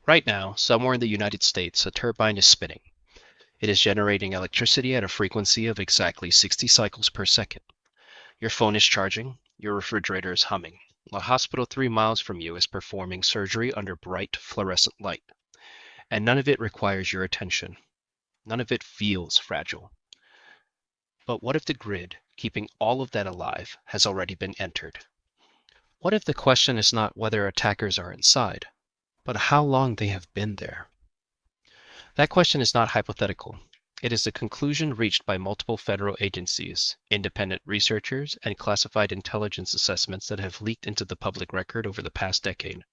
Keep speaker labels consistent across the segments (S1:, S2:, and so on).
S1: Right now, somewhere in the United States, a turbine is spinning. It is generating electricity at a frequency of exactly 60 cycles per second. Your phone is charging, your refrigerator is humming. A hospital 3 miles from you is performing surgery under bright fluorescent light, and none of it requires your attention. None of it feels fragile. But what if the grid, keeping all of that alive, has already been entered? What if the question is not whether attackers are inside, but how long they have been there? That question is not hypothetical. It is the conclusion reached by multiple federal agencies, independent researchers, and classified intelligence assessments that have leaked into the public record over the past decade.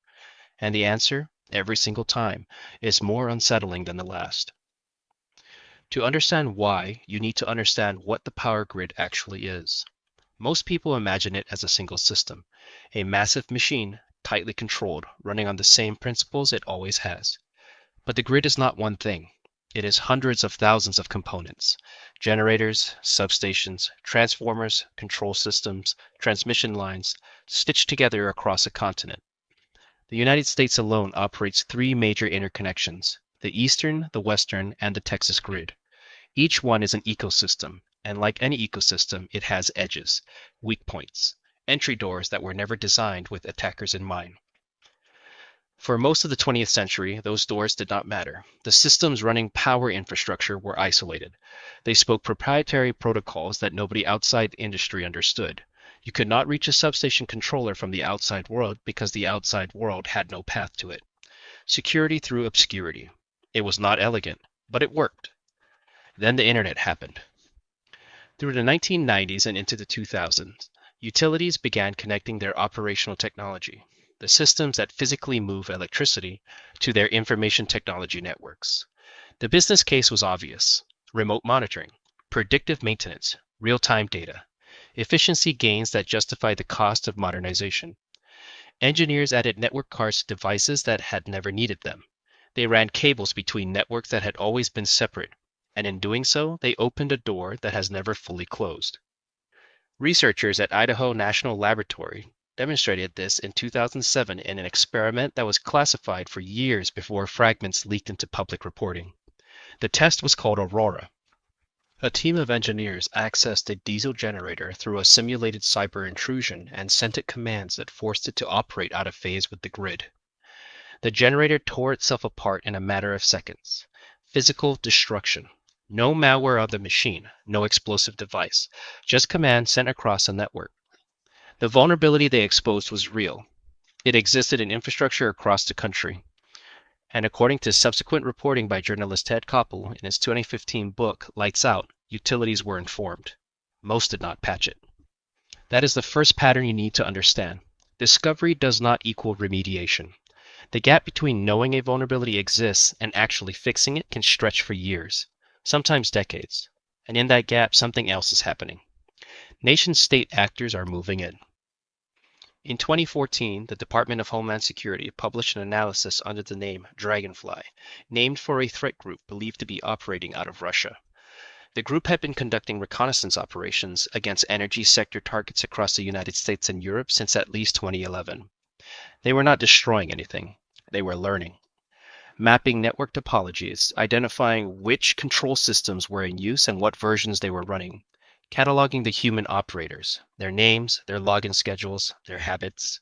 S1: And the answer, every single time, is more unsettling than the last. To understand why, you need to understand what the power grid actually is. Most people imagine it as a single system, a massive machine, tightly controlled, running on the same principles it always has. But the grid is not one thing. It is hundreds of thousands of components: generators, substations, transformers, control systems, transmission lines, stitched together across a continent. The United States alone operates three major interconnections: the Eastern, the Western, and the Texas grid. Each one is an ecosystem, and like any ecosystem, it has edges, weak points, entry doors that were never designed with attackers in mind. For most of the 20th century, those doors did not matter. The systems running power infrastructure were isolated. They spoke proprietary protocols that nobody outside the industry understood. You could not reach a substation controller from the outside world because the outside world had no path to it. Security through obscurity. It was not elegant, but it worked. Then the internet happened. Through the 1990s and into the 2000s, utilities began connecting their operational technology, the systems that physically move electricity, to their information technology networks. The business case was obvious: remote monitoring, predictive maintenance, real-time data, efficiency gains that justify the cost of modernization. Engineers added network cards to devices that had never needed them. They ran cables between networks that had always been separate, and in doing so, they opened a door that has never fully closed. Researchers at Idaho National Laboratory demonstrated this in 2007 in an experiment that was classified for years before fragments leaked into public reporting. The test was called Aurora. A team of engineers accessed a diesel generator through a simulated cyber intrusion and sent it commands that forced it to operate out of phase with the grid. The generator tore itself apart in a matter of seconds. Physical destruction. No malware on the machine, no explosive device, just commands sent across a network. The vulnerability they exposed was real. It existed in infrastructure across the country. And according to subsequent reporting by journalist Ted Koppel in his 2015 book, Lights Out, utilities were informed. Most did not patch it. That is the first pattern you need to understand. Discovery does not equal remediation. The gap between knowing a vulnerability exists and actually fixing it can stretch for years, sometimes decades. And in that gap, something else is happening. Nation-state actors are moving in. In 2014, the Department of Homeland Security published an analysis under the name Dragonfly, named for a threat group believed to be operating out of Russia. The group had been conducting reconnaissance operations against energy sector targets across the United States and Europe since at least 2011. They were not destroying anything. They were learning. Mapping network topologies, identifying which control systems were in use and what versions they were running, cataloging the human operators, their names, their login schedules, their habits.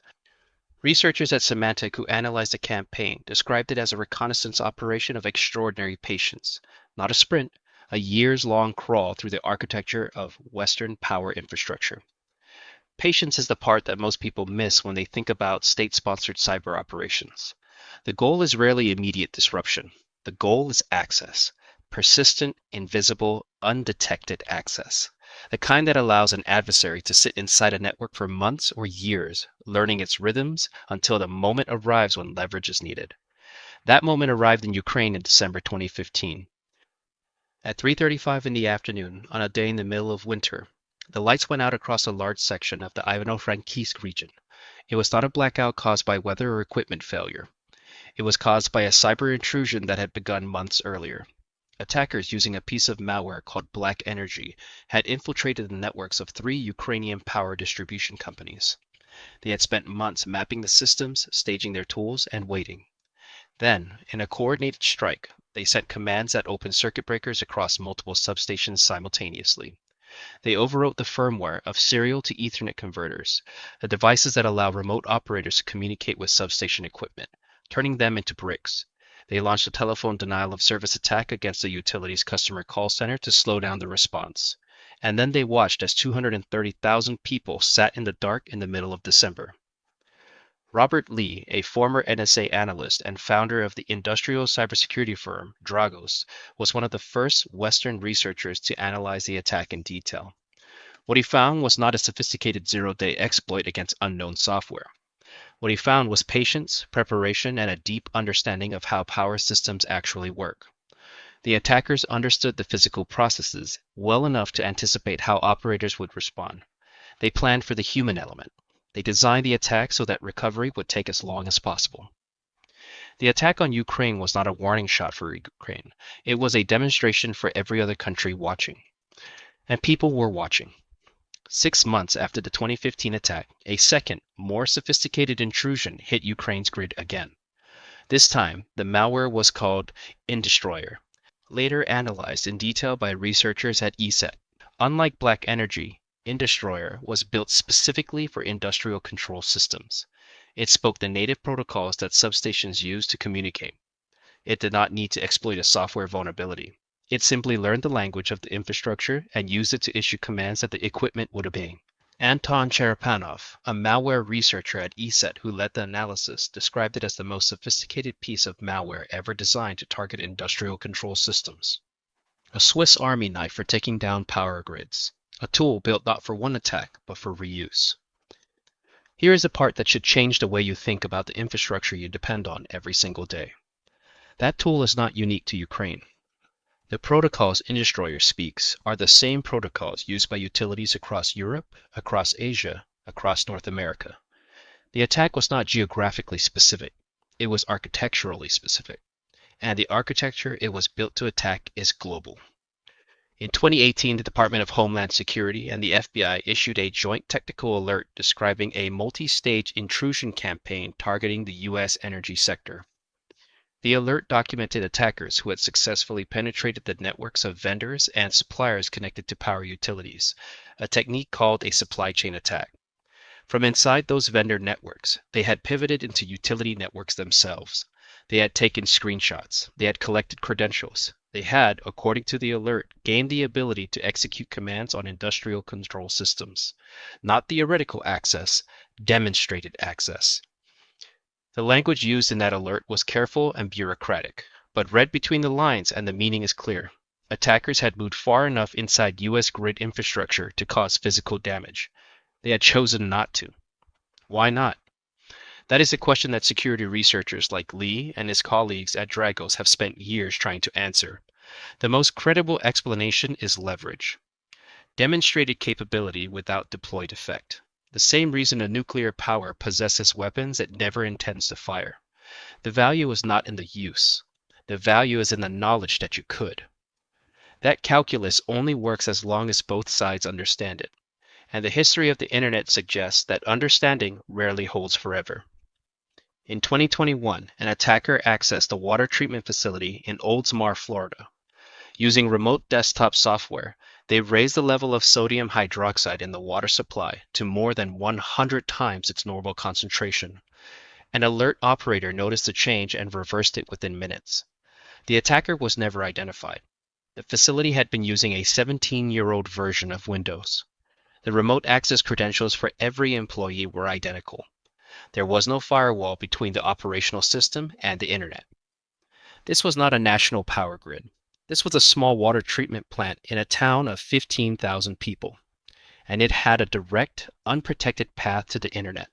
S1: Researchers at Symantec who analyzed the campaign described it as a reconnaissance operation of extraordinary patience, not a sprint, a years-long crawl through the architecture of Western power infrastructure. Patience is the part that most people miss when they think about state-sponsored cyber operations. The goal is rarely immediate disruption. The goal is access. Persistent, invisible, undetected access. The kind that allows an adversary to sit inside a network for months or years, learning its rhythms until the moment arrives when leverage is needed. That moment arrived in Ukraine in December 2015. At 3:35 in the afternoon, on a day in the middle of winter, the lights went out across a large section of the Ivano-Frankivsk region. It was not a blackout caused by weather or equipment failure. It was caused by a cyber intrusion that had begun months earlier. Attackers using a piece of malware called Black Energy had infiltrated the networks of 3 Ukrainian power distribution companies. They had spent months mapping the systems, staging their tools, and waiting. Then, in a coordinated strike, they sent commands that opened circuit breakers across multiple substations simultaneously. They overwrote the firmware of serial to Ethernet converters, the devices that allow remote operators to communicate with substation equipment, turning them into bricks. They launched a telephone denial of service attack against the utility's customer call center to slow down the response. And then they watched as 230,000 people sat in the dark in the middle of December. Robert Lee, a former NSA analyst and founder of the industrial cybersecurity firm Dragos, was one of the first Western researchers to analyze the attack in detail. What he found was not a sophisticated zero-day exploit against unknown software. What he found was patience, preparation, and a deep understanding of how power systems actually work. The attackers understood the physical processes well enough to anticipate how operators would respond. They planned for the human element. They designed the attack so that recovery would take as long as possible. The attack on Ukraine was not a warning shot for Ukraine. It was a demonstration for every other country watching. And people were watching. 6 months after the 2015 attack, a second, more sophisticated intrusion hit Ukraine's grid again. This time, the malware was called Industroyer, later analyzed in detail by researchers at ESET. Unlike Black Energy, Industroyer was built specifically for industrial control systems. It spoke the native protocols that substations use to communicate. It did not need to exploit a software vulnerability. It simply learned the language of the infrastructure and used it to issue commands that the equipment would obey. Anton Cherepanov, a malware researcher at ESET who led the analysis, described it as the most sophisticated piece of malware ever designed to target industrial control systems. A Swiss Army knife for taking down power grids. A tool built not for one attack, but for reuse. Here is the part that should change the way you think about the infrastructure you depend on every single day. That tool is not unique to Ukraine. The protocols Industroyer speaks are the same protocols used by utilities across Europe, across Asia, across North America. The attack was not geographically specific. It was architecturally specific. And the architecture it was built to attack is global. In 2018, the Department of Homeland Security and the FBI issued a joint technical alert describing a multi-stage intrusion campaign targeting the U.S. energy sector. The alert documented attackers who had successfully penetrated the networks of vendors and suppliers connected to power utilities, a technique called a supply chain attack. From inside those vendor networks, they had pivoted into utility networks themselves. They had taken screenshots. They had collected credentials. They had, according to the alert, gained the ability to execute commands on industrial control systems. Not theoretical access, demonstrated access. The language used in that alert was careful and bureaucratic, but read between the lines and the meaning is clear. Attackers had moved far enough inside U.S. grid infrastructure to cause physical damage. They had chosen not to. Why not? That is a question that security researchers like Lee and his colleagues at Dragos have spent years trying to answer. The most credible explanation is leverage. Demonstrated capability without deployed effect. The same reason a nuclear power possesses weapons it never intends to fire. The value is not in the use. The value is in the knowledge that you could. That calculus only works as long as both sides understand it. And the history of the internet suggests that understanding rarely holds forever. In 2021, an attacker accessed a water treatment facility in Oldsmar, Florida. Using remote desktop software, they raised the level of sodium hydroxide in the water supply to more than 100 times its normal concentration. An alert operator noticed the change and reversed it within minutes. The attacker was never identified. The facility had been using a 17-year-old version of Windows. The remote access credentials for every employee were identical. There was no firewall between the operational system and the internet. This was not a national power grid. This was a small water treatment plant in a town of 15,000 people, and it had a direct, unprotected path to the internet.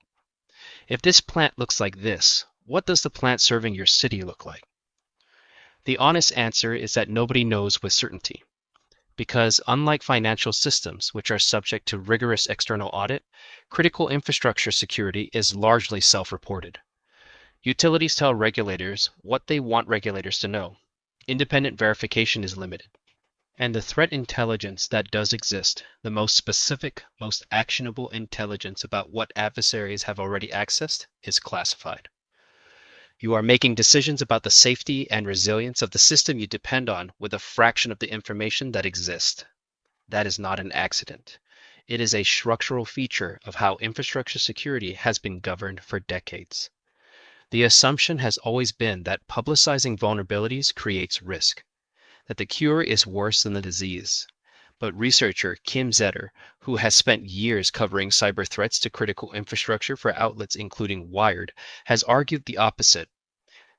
S1: If this plant looks like this, what does the plant serving your city look like? The honest answer is that nobody knows with certainty. Because unlike financial systems, which are subject to rigorous external audit, critical infrastructure security is largely self-reported. Utilities tell regulators what they want regulators to know. Independent verification is limited. And the threat intelligence that does exist, the most specific, most actionable intelligence about what adversaries have already accessed, is classified. You are making decisions about the safety and resilience of the system you depend on with a fraction of the information that exists. That is not an accident. It is a structural feature of how infrastructure security has been governed for decades. The assumption has always been that publicizing vulnerabilities creates risk, that the cure is worse than the disease. But researcher Kim Zetter, who has spent years covering cyber threats to critical infrastructure for outlets including Wired, has argued the opposite.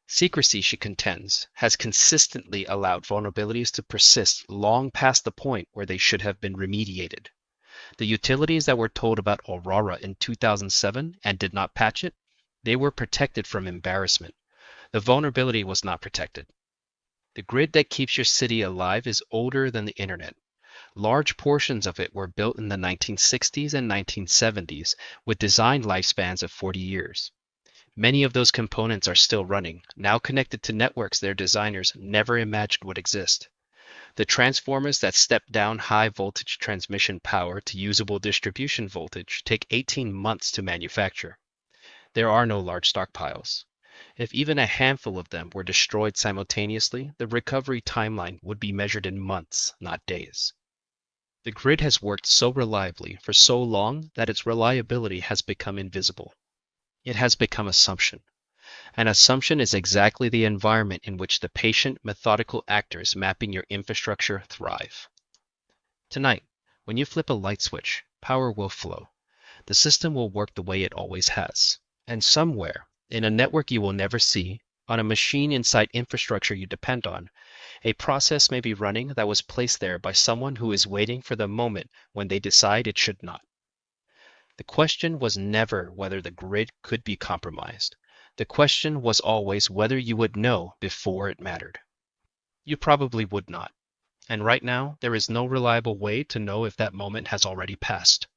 S1: Secrecy, she contends, has consistently allowed vulnerabilities to persist long past the point where they should have been remediated. The utilities that were told about Aurora in 2007 and did not patch it, they were protected from embarrassment. The vulnerability was not protected. The grid that keeps your city alive is older than the internet. Large portions of it were built in the 1960s and 1970s with design lifespans of 40 years. Many of those components are still running, now connected to networks their designers never imagined would exist. The transformers that step down high voltage transmission power to usable distribution voltage take 18 months to manufacture. There are no large stockpiles. If even a handful of them were destroyed simultaneously, the recovery timeline would be measured in months, not days. The grid has worked so reliably for so long that its reliability has become invisible. It has become assumption. An assumption is exactly the environment in which the patient, methodical actors mapping your infrastructure thrive. Tonight, when you flip a light switch, power will flow. The system will work the way it always has. And somewhere, in a network you will never see, on a machine inside infrastructure you depend on, a process may be running that was placed there by someone who is waiting for the moment when they decide it should not. The question was never whether the grid could be compromised. The question was always whether you would know before it mattered. You probably would not. And right now, there is no reliable way to know if that moment has already passed.